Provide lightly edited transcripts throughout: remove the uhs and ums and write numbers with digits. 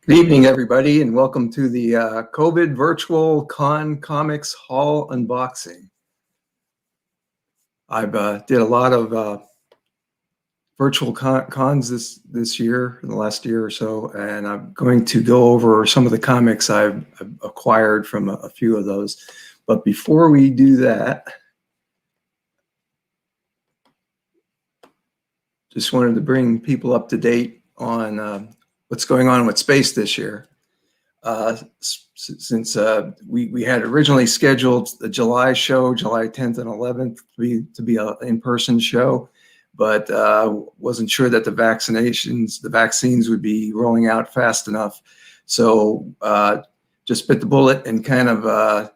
Good evening, everybody, and welcome to the COVID Virtual Con Comics Hall unboxing. I've did a lot of virtual cons this year, in the last year or so, and I'm going to go over some of the comics I've acquired from a few of those. But before we do that, just wanted to bring people up to date on what's going on with space this year. Since we had originally scheduled the July show, July 10th and 11th, to be an in-person show, but wasn't sure that the vaccines would be rolling out fast enough. So just bit the bullet and kind of,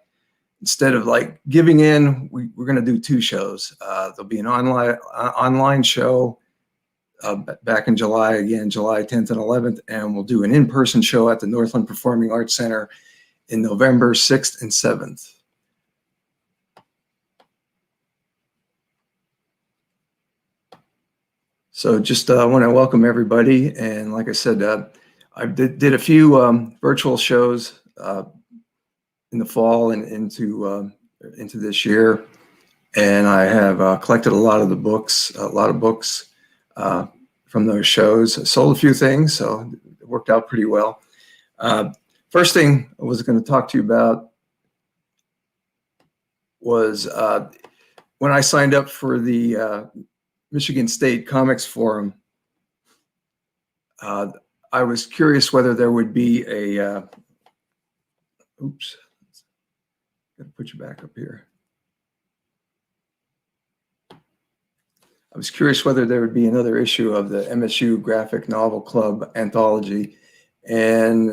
instead of like giving in, we're going to do two shows. There'll be an online show back in July, again, July 10th and 11th, and we'll do an in-person show at the Northland Performing Arts Center in November 6th and 7th. So just want to welcome everybody, and like I said, I did a few virtual shows in the fall and into this year, and I have collected a lot of books from those shows. I sold a few things, so it worked out pretty well. First thing I was going to talk to you about was when I signed up for the Michigan State Comics Forum. I was curious whether there would be a oops, gotta put you back up here. I was curious whether there would be another issue of the MSU Graphic Novel Club anthology, and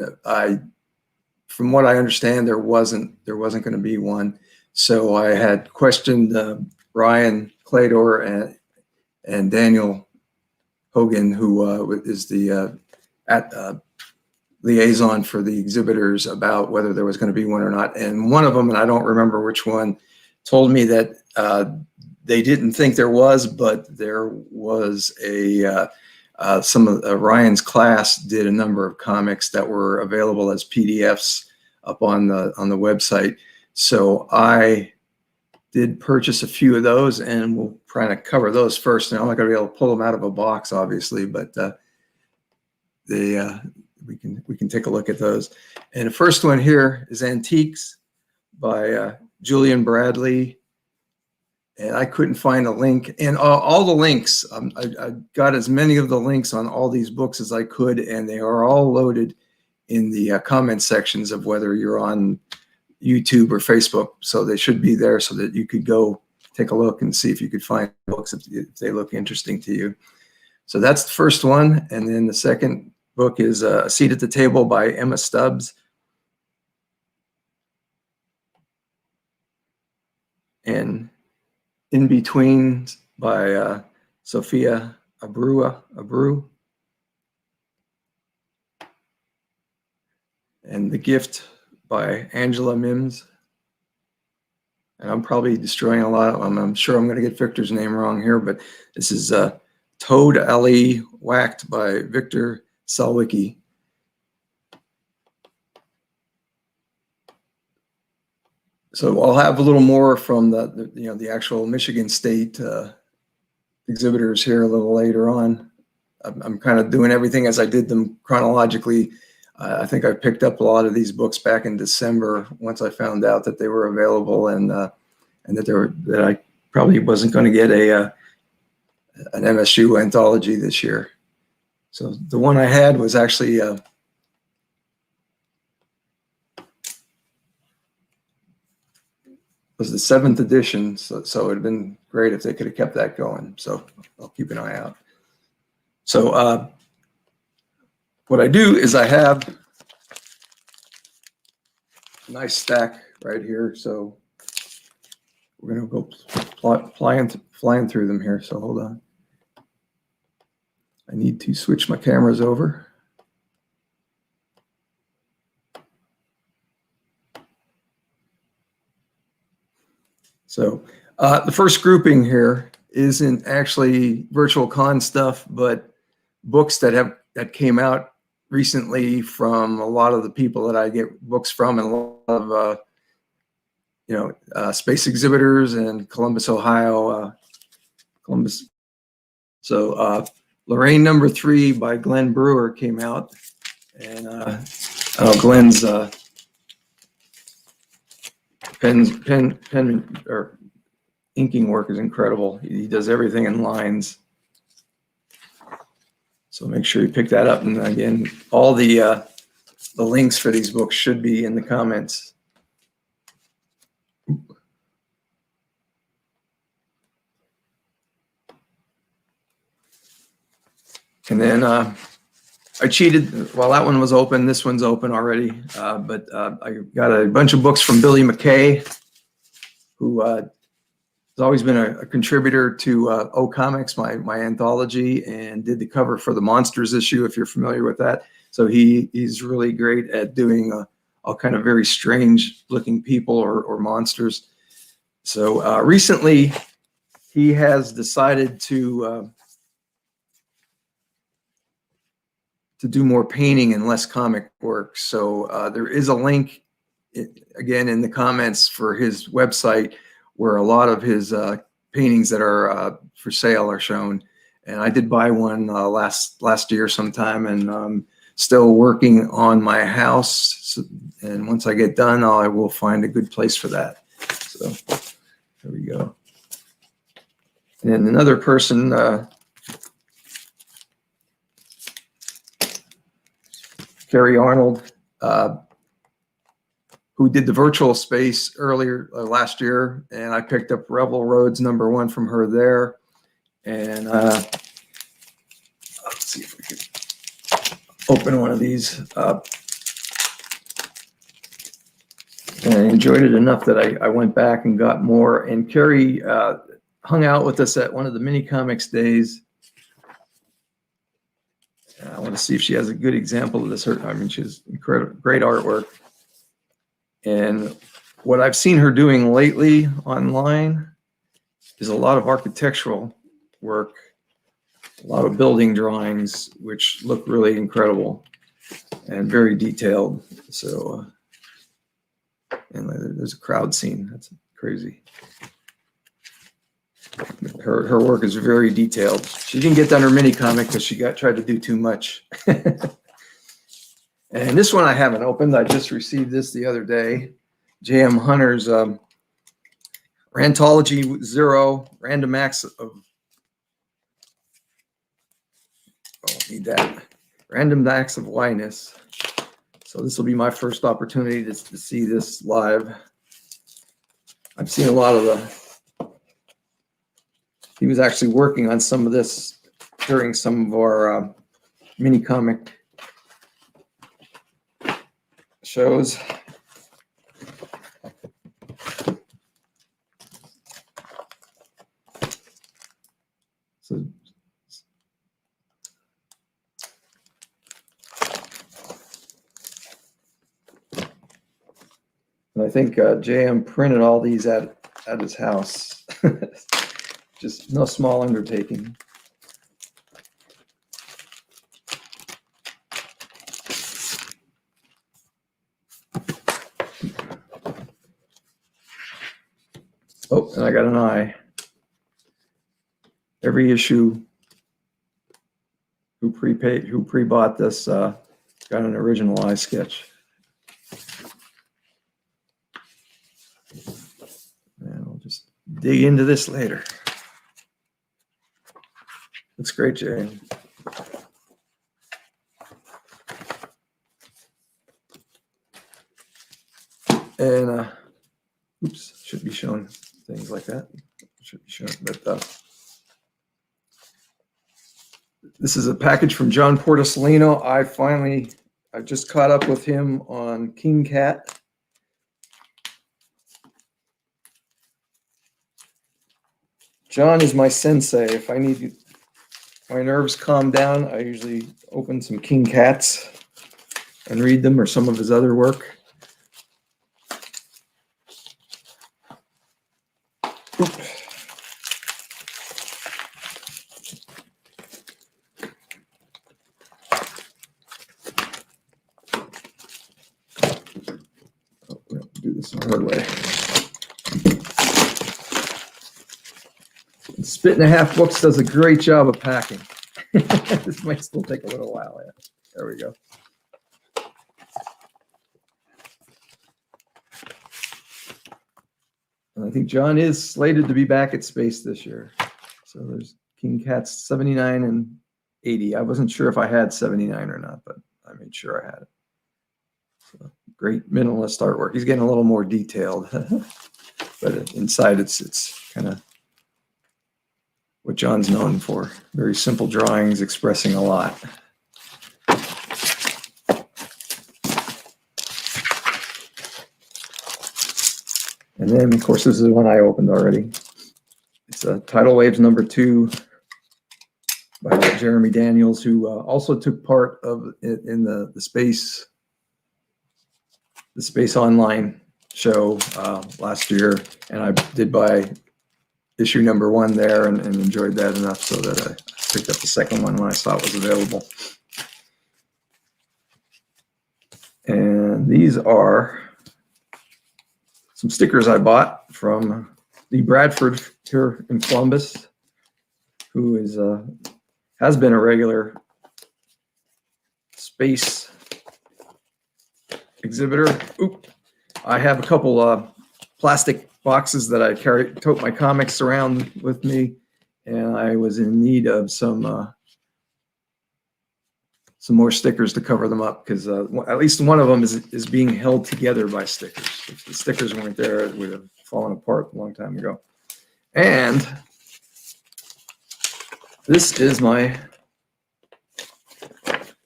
from what I understand, there wasn't going to be one. So I had questioned Ryan Clador and Daniel Hogan, who is the liaison for the exhibitors, about whether there was going to be one or not. And one of them, and I don't remember which one, told me that they didn't think there was, but there was some of Ryan's class did a number of comics that were available as PDFs up on the website. So I did purchase a few of those, and we'll try to cover those first. Now I'm not going to be able to pull them out of a box, obviously, but we can take a look at those. And the first one here is Antiques by Julian Bradley. And I couldn't find a link, and all the links, I got as many of the links on all these books as I could, and they are all loaded in the comment sections of whether you're on YouTube or Facebook. So they should be there so that you could go take a look and see if you could find books if they look interesting to you. So that's the first one. And then the second book is A Seat at the Table by Emma Stubbs. And In Between by Sophia Abreu. And The Gift by Angela Mims. And I'm probably destroying a lot of them. I'm sure I'm going to get Victor's name wrong here, but this is Toad Alley Whacked by Victor Salwicki. So I'll have a little more from the actual Michigan State exhibitors here a little later on. I'm kind of doing everything as I did them chronologically. I think I picked up a lot of these books back in December once I found out that they were available, and that I probably wasn't going to get an MSU anthology this year. So the one I had was actually was the 7th edition, so it would have been great if they could have kept that going. So I'll keep an eye out. So what I do is I have a nice stack right here. So we're going to go flying through them here. So hold on. I need to switch my cameras over. So the first grouping here isn't actually virtual con stuff, but books that came out recently from a lot of the people that I get books from, and a lot of space exhibitors in Columbus, Ohio. Columbus. So Lorraine number 3 by Glenn Brewer came out, and Glenn's pen or inking work is incredible. He does everything in lines. So make sure you pick that up. And again, all the links for these books should be in the comments. And then I cheated. Well, that one was open. This one's open already. But I got a bunch of books from Billy Mckay, who has always been a contributor to O Comics, my anthology, and did the cover for the Monsters issue, if you're familiar with that. So he's really great at doing all kind of very strange looking people or monsters. So recently he has decided to do more painting and less comic work. So there is a link again in the comments for his website where a lot of his paintings that are for sale are shown. And I did buy one last year sometime, and still working on my house. So, and once I get done, I will find a good place for that. So there we go. And then another person, Carrie Arnold, who did the virtual space earlier last year, and I picked up Rebel Roads #1 from her there. And let's see if we can open one of these up. And I enjoyed it enough that I went back and got more. And Carrie hung out with us at one of the mini comics days. I want to see if she has a good example of this. I mean, she has incredible, great artwork. And what I've seen her doing lately online is a lot of architectural work, a lot of building drawings, which look really incredible and very detailed. So, and there's a crowd scene. That's crazy. Her work is very detailed. She didn't get done her mini comic because she tried to do too much. And this one I haven't opened. I just received this the other day. J.M. Hunter's Rantology 0 Random Acts of need that Random Acts of Wyness. So this will be my first opportunity to see this live. I've seen a lot of he was actually working on some of this during some of our mini comic shows. So and I think JM printed all these at his house. Just no small undertaking. Oh, and I got an eye. Every issue who pre-bought this got an original eye sketch. And we'll just dig into this later. Looks great, Jay. And oops, should be showing things like that. Should be shown, but this is a package from John Portosolino. I just caught up with him on King Cat. John is my sensei. If I need my nerves calm down, I usually open some King Cats and read them or some of his other work. the hard way. Spit and a Half Books does a great job of packing. This might still take a little while. Yeah. There we go. And I think John is slated to be back at Space this year. So there's King Cat's 79 and 80. I wasn't sure if I had 79 or not, but I made sure I had it. So great minimalist artwork. He's getting a little more detailed, but inside it's kind of what John's known for. Very simple drawings expressing a lot. And then, of course, this is one I opened already. It's a Tidal Waves #2 by Jeremy Daniels, who also took part of in the Space Online show last year, and I did buy issue #1 there and enjoyed that enough so that I picked up the second one when I saw it was available. And these are some stickers I bought from Lee Bradford here in Columbus, who is has been a regular Space exhibitor. Oop. I have a couple plastic boxes that I tote my comics around with me, and I was in need of some more stickers to cover them up, because at least one of them is being held together by stickers. If the stickers weren't there, it would have fallen apart a long time ago. And this is my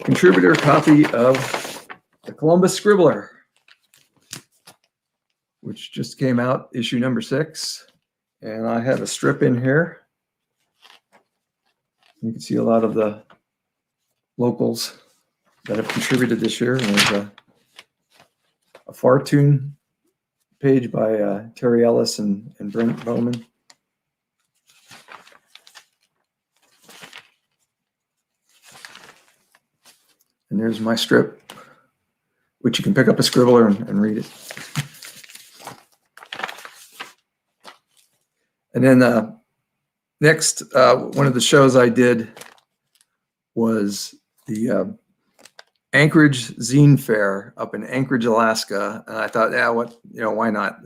contributor copy of the Columbus Scribbler, which just came out, issue #6. And I have a strip in here. You can see a lot of the locals that have contributed this year. And there's a Fartoon page by Terry Ellis and Brent Bowman. And there's my strip, which you can pick up a Scribbler and read it. And then next, one of the shows I did was the Anchorage Zine Fair up in Anchorage, Alaska. And I thought, yeah, why not?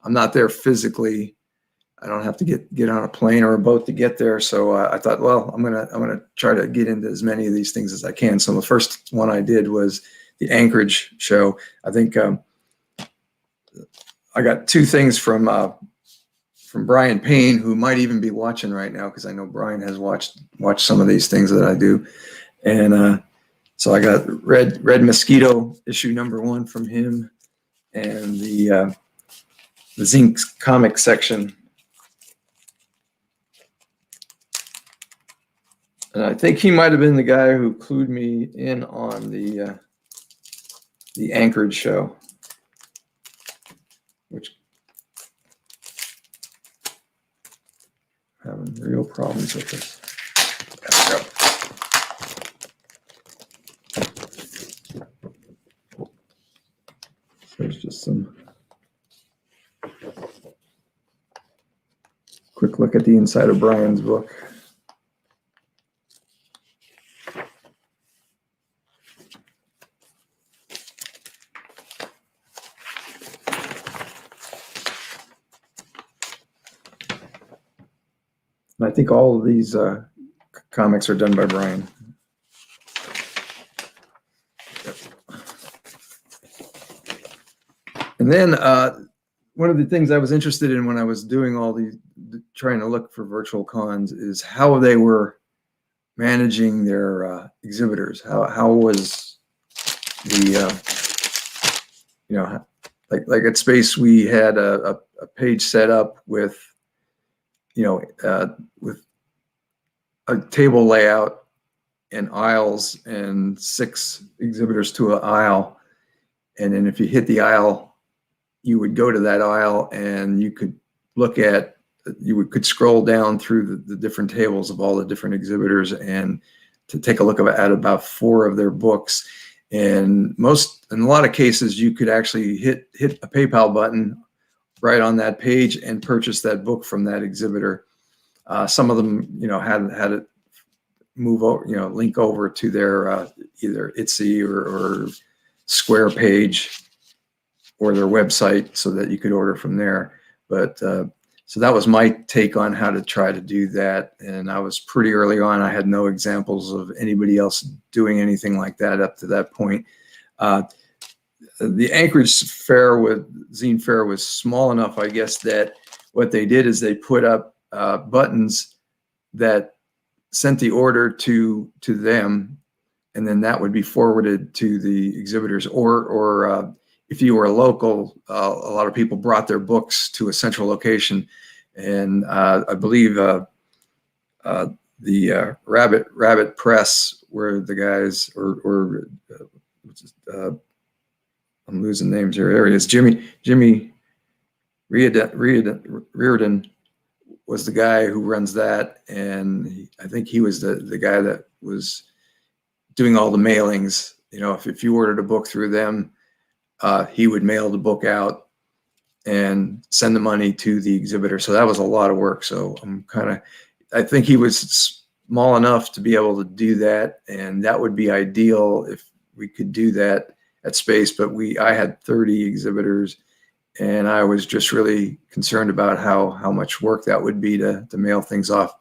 I'm not there physically. I don't have to get on a plane or a boat to get there. So I thought, well, I'm gonna try to get into as many of these things as I can. So the first one I did was the Anchorage show. I think I got two things from Brian Payne, who might even be watching right now, because I know Brian has watched some of these things that I do. And so I got Red Mosquito issue #1 from him, and the Zine comic section. And I think he might have been the guy who clued me in on the Anchorage show, which I'm having real problems with this. There's just some quick look at the inside of Brian's book. And I think all of these comics are done by Brian. And then one of the things I was interested in when I was doing all these, trying to look for virtual cons, is how they were managing their exhibitors. How was the, like at Space, we had a page set up with, with a table layout and aisles and 6 exhibitors to an aisle. And then if you hit the aisle, you would go to that aisle and you could look at, could scroll down through the different tables of all the different exhibitors and to take a look at about 4 of their books. And in a lot of cases, you could actually hit a PayPal button right on that page and purchase that book from that exhibitor. Some of them, had it move over, link over to their either Etsy or Square page or their website so that you could order from there. But so that was my take on how to try to do that. And I was pretty early on. I had no examples of anybody else doing anything like that up to that point. The Anchorage fair Zine Fair was small enough, I guess, that what they did is they put up buttons that sent the order to them, and then that would be forwarded to the exhibitors. Or if you were a local, a lot of people brought their books to a central location, and I believe the Rabbit Press were the guys, or I'm losing names here. There he is. Jimmy Reardon was the guy who runs that, and I think he was the guy that was doing all the mailings. If you ordered a book through them, he would mail the book out and send the money to the exhibitor. So that was a lot of work. So I think he was small enough to be able to do that, and that would be ideal if we could do that at Space. But I had 30 exhibitors, and I was just really concerned about how much work that would be to mail things off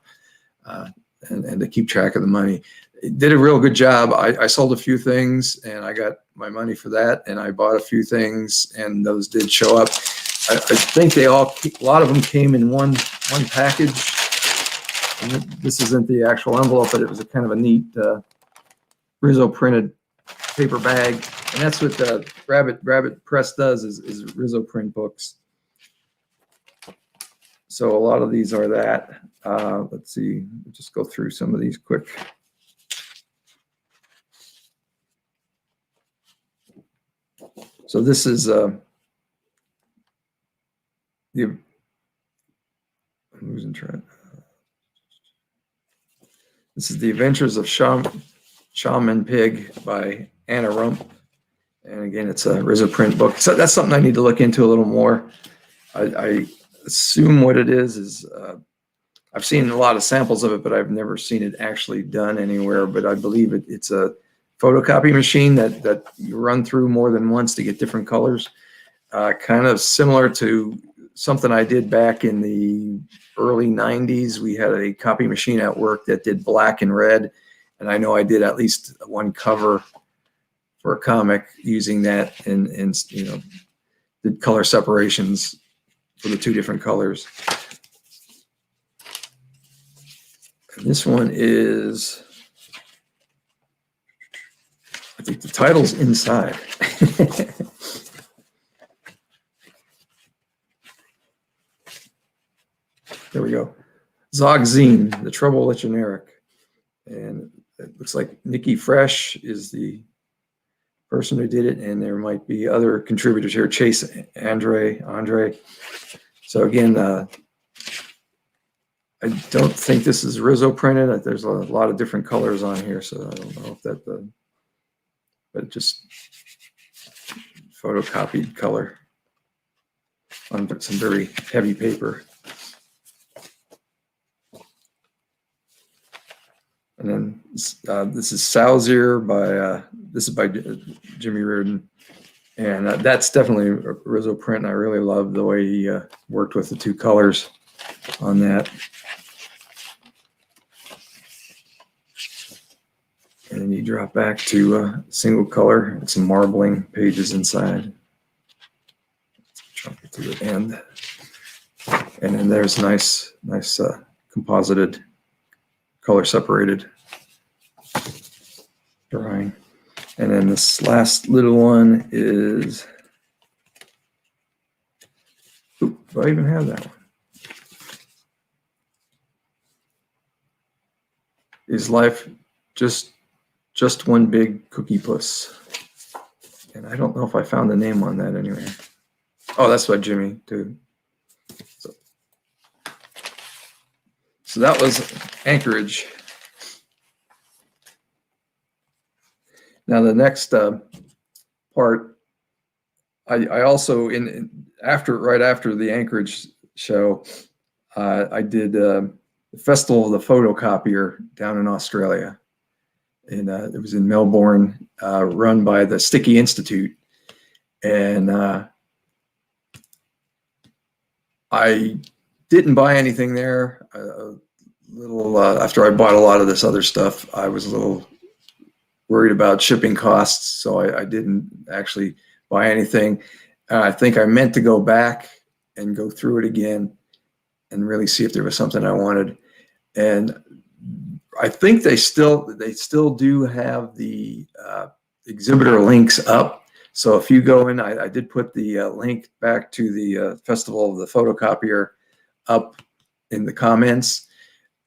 and to keep track of the money. It did a real good job. I sold a few things, and I got my money for that, and I bought a few things, and those did show up. I think a lot of them came in one package. And this isn't the actual envelope, but it was a kind of a neat Rizzo printed paper bag, and that's what the Rabbit Press does is Rizzo print books. So a lot of these are that. Let's see, we'll just go through some of these quick. So this is I'm losing track. This is The Adventures of Shaman Pig by Anna Rump. And again, it's a Rizzo print book. So that's something I need to look into a little more. I assume what it is I've seen a lot of samples of it, but I've never seen it actually done anywhere. But I believe it's a photocopy machine that you run through more than once to get different colors. Kind of similar to something I did back in the early 90s. We had a copy machine at work that did black and red. And I know I did at least one cover for a comic using that, and did color separations for the two different colors. And this one is, I think the title's inside. There we go. Zine, The Trouble with Generic. And it looks like Nikki Fresh is the person who did it, and there might be other contributors here. Chase Andre. So again, I don't think this is Rizzo printed. There's a lot of different colors on here, so I don't know if that, but just photocopied color on some very heavy paper. And then this is Salzier this is by Jimmy Reardon, and that's definitely a Rizzo print. And I really love the way he worked with the two colors on that. And then you drop back to single color and some marbling pages inside. Jump it to the end, and then there's nice composited, color separated drawing. And then this last little one is, do I even have that one? Is Life Just One Big Cookie Puss? And I don't know if I found the name on that anywhere. Oh, that's by Jimmy too. So that was Anchorage. Now the next part, I also right after the Anchorage show, I did the Festival of the Photocopier down in Australia, and it was in Melbourne, run by the Sticky Institute, and I didn't buy anything there. A little after I bought a lot of this other stuff, I was a little worried about shipping costs, so I didn't actually buy anything. I think I meant to go back and go through it again and really see if there was something I wanted. And I think they still do have the exhibitor links up. So if you go in, I did put the link back to the Festival of the Photocopier up in the comments,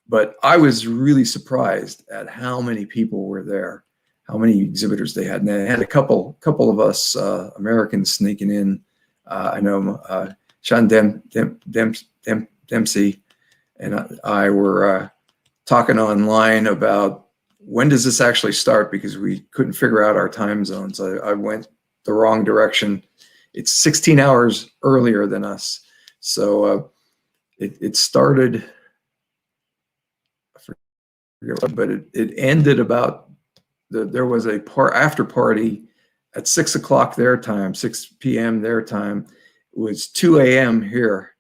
but I was really surprised at how many people were there, how many exhibitors they had. And they had a couple of us Americans sneaking in. I know Sean Dempsey and I were talking online about when does this actually start, because we couldn't figure out our time zones. I went the wrong direction. It's 16 hours earlier than us. So it started, but it ended about, there was a after party at 6 o'clock their time, 6 p.m. their time. It was 2 a.m. here.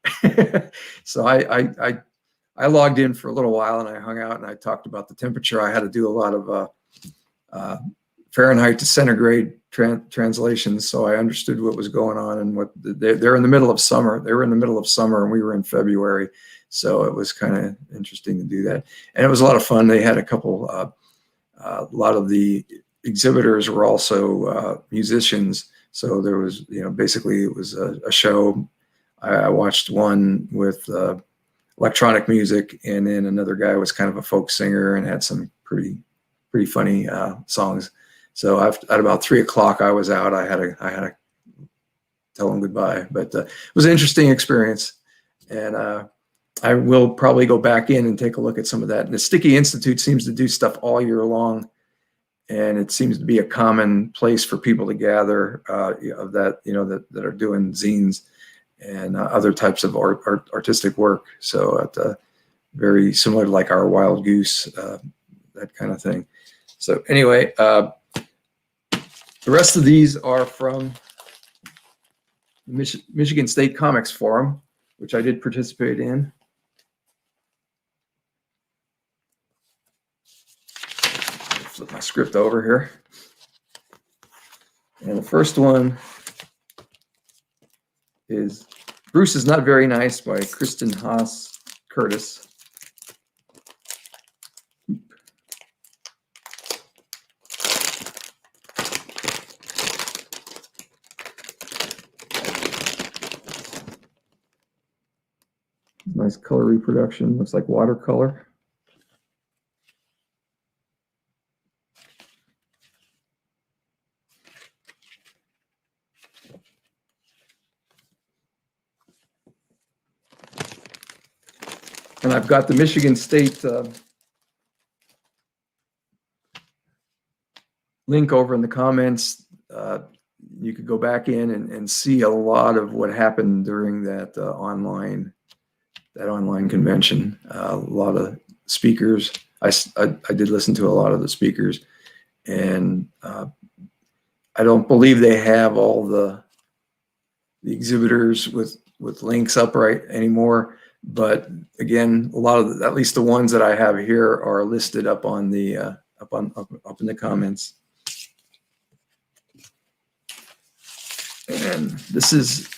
So I logged in for a little while and I hung out and I talked about the temperature. I had to do a lot of Fahrenheit to centigrade translations, so I understood what was going on and what they're in the middle of summer. They were in the middle of summer and we were in February, so it was kind of interesting to do that. And it was a lot of fun. They had a lot of the exhibitors were also musicians, so there was, basically it was a show. I watched one with electronic music, and then another guy was kind of a folk singer and had some pretty funny songs. So at about 3 o'clock, I was out. I had to tell them goodbye, but it was an interesting experience, and I will probably go back in and take a look at some of that. And the Sticky Institute seems to do stuff all year long, and it seems to be a common place for people to gather of that, that are doing zines and other types of artistic work. So very similar to like our Wild Goose, that kind of thing. So anyway, the rest of these are from the Michigan State Comics Forum, which I did participate in. Flip my script over here. And the first one is Bruce is Not Very Nice by Kristen Haas Curtis. Nice color reproduction, looks like watercolor. And I've got the Michigan State link over in the comments. You could go back in and see a lot of what happened during that online convention. A lot of speakers. I did listen to a lot of the speakers, and I don't believe they have all the exhibitors with links up right anymore. But again, a lot of at least the ones that I have here are listed up on the up in the comments. And this is,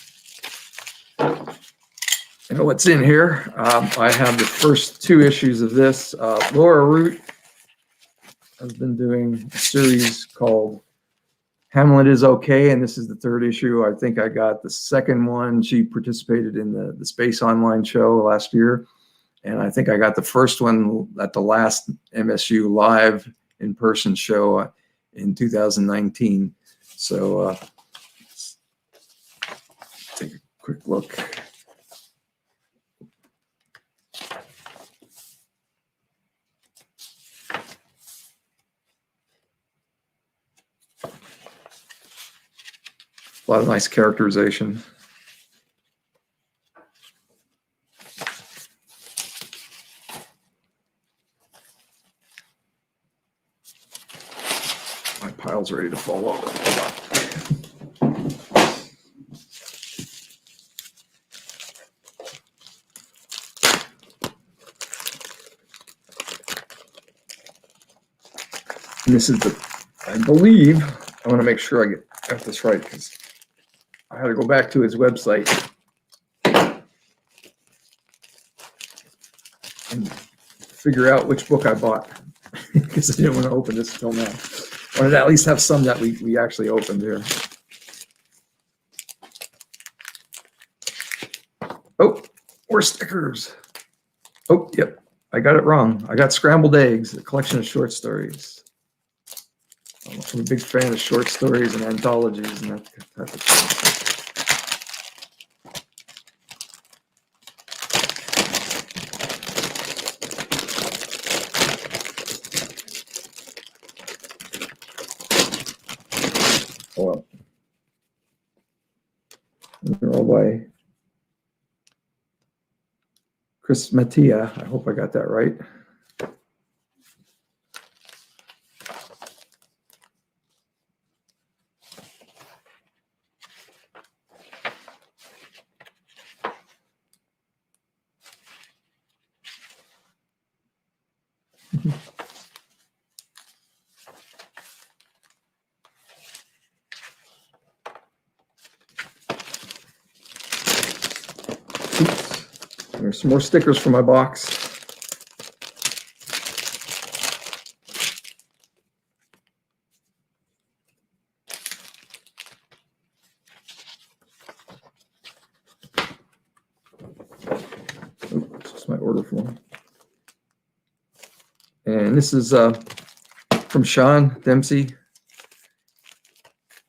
what's in here. I have the first 2 issues of this. Laura Root has been doing a series called Hamlet is Okay, and this is the 3rd issue. I think I got the 2nd one. She participated in the Space Online show last year, and I think I got the 1st one at the last MSU live in-person show in 2019. So let's take a quick look. A lot of nice characterization. My pile's ready to fall over. And this is I believe, I want to make sure I got this right because I had to go back to his website and figure out which book I bought because I didn't want to open this until now. I wanted to at least have some that we actually opened here. Oh, more stickers. Oh, yep, I got it wrong. I got Scrambled Eggs, a collection of short stories. I'm a big fan of short stories and anthologies and that type of thing. Oh, they're all by Chris Mattia. I hope I got that right. There's some more stickers for my box. Oh, this is my order form. And this is from Sean Dempsey.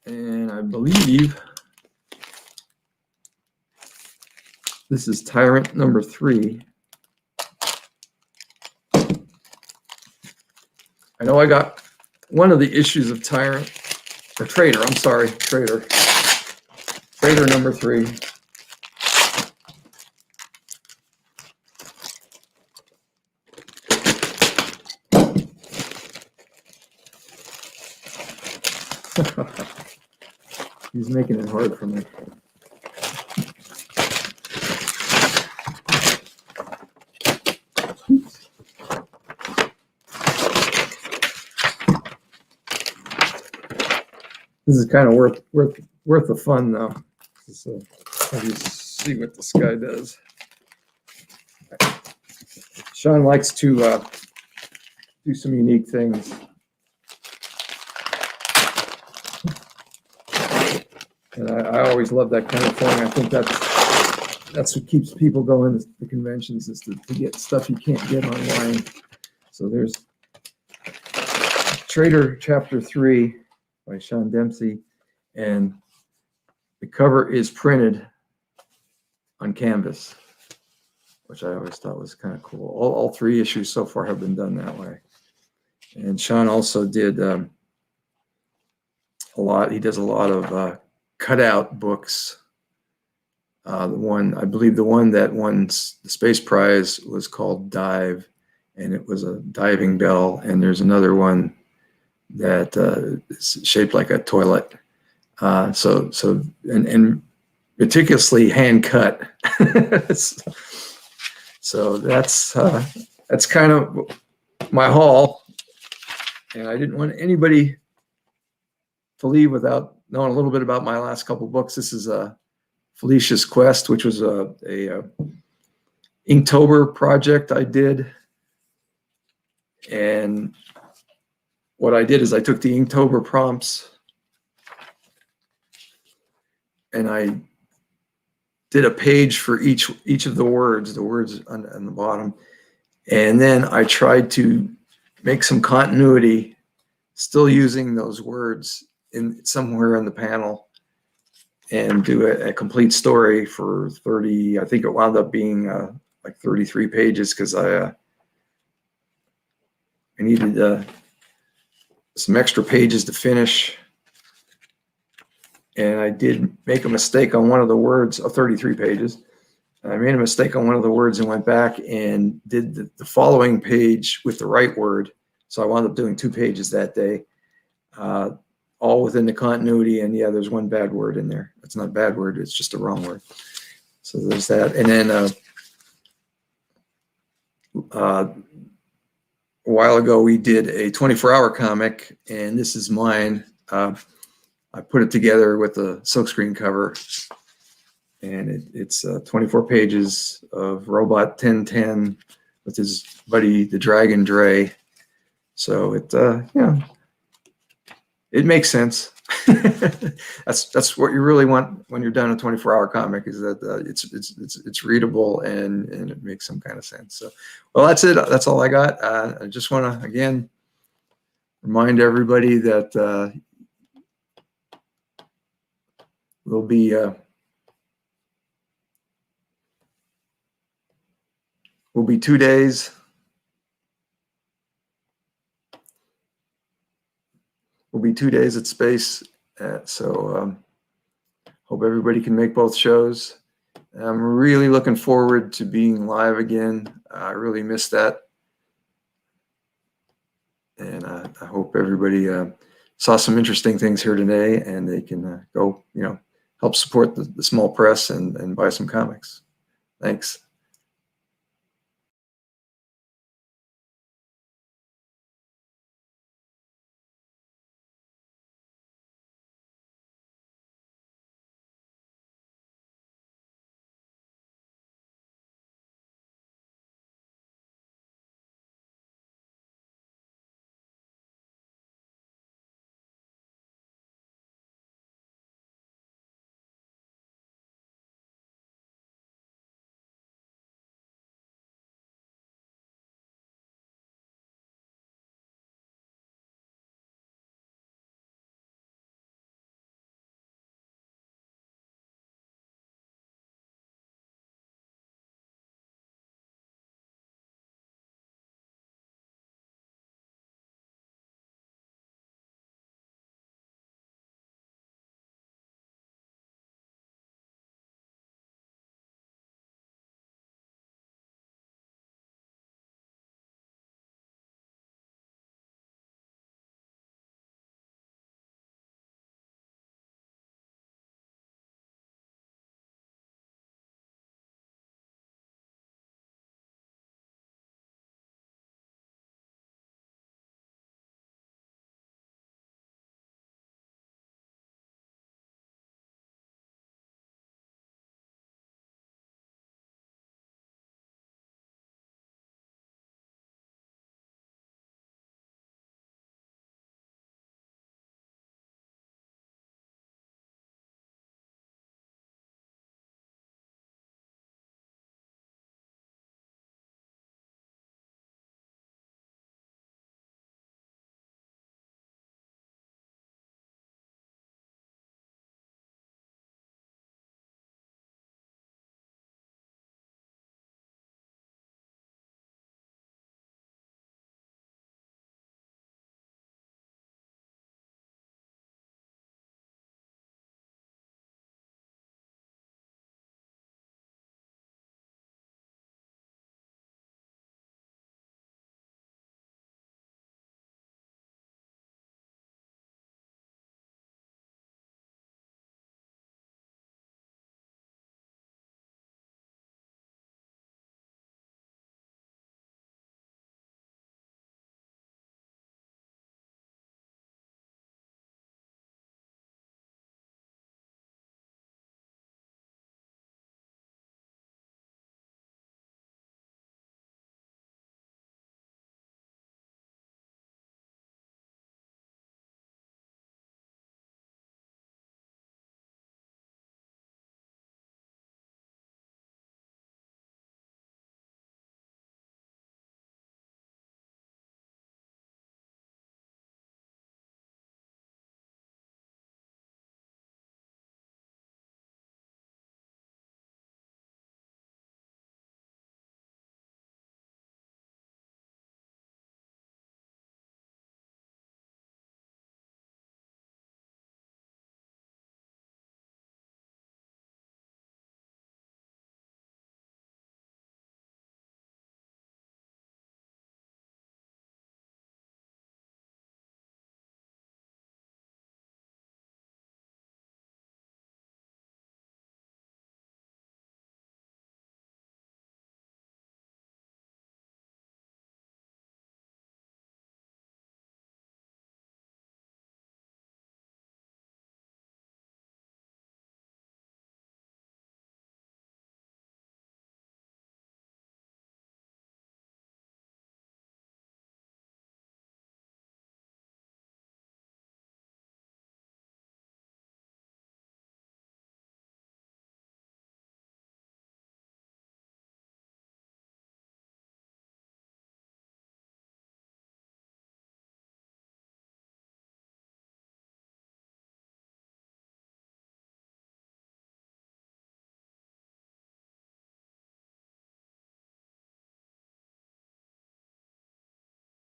And I believe this is Tyrant number 3. I know I got one of the issues of Tyrant, or Trader, I'm sorry, Trader. Trader number 3. He's making it hard for me. This is kind of worth the fun, though. So, let me see what this guy does. Sean likes to do some unique things. And I always love that kind of thing. I think that's what keeps people going to the conventions, is to get stuff you can't get online. So there's Trader Chapter 3 by Sean Dempsey, and the cover is printed on canvas, which I always thought was kind of cool. All 3 issues so far have been done that way. And Sean also did a lot. He does a lot of cutout books. I believe the one that won the Space Prize was called Dive, and it was a diving bell. And there's another one that is shaped like a toilet. And meticulously hand cut. So that's kind of my haul. And I didn't want anybody to leave without knowing a little bit about my last couple books. This is Felicia's Quest, which was a Inktober project I did. And what I did is I took the Inktober prompts and I did a page for each of the words on the bottom. And then I tried to make some continuity, still using those words in somewhere in the panel, and do a complete story for 30. I think it wound up being like 33 pages because I needed some extra pages to finish. and I did make a mistake on one of the words of 33 pages. I made a mistake on one of the words and went back and did the following page with the right word. So I wound up doing 2 pages that day, all within the continuity. And yeah, there's one bad word in there. It's not a bad word. It's just a wrong word. So there's that. And then a while ago, we did a 24-hour comic, and this is mine. I put it together with a silkscreen cover, and it's 24 pages of Robot 1010 with his buddy, the Dragon Dre. So it, it makes sense. That's what you really want when you're done a 24-hour comic, is that it's readable and it makes some kind of sense. So, well, that's it. That's all I got. I just want to again remind everybody that we'll be we'll be 2 days. We'll be 2 days at Space. So hope everybody can make both shows. I'm really looking forward to being live again. I really missed that. And I hope everybody saw some interesting things here today, and they can go, help support the small press and buy some comics. Thanks.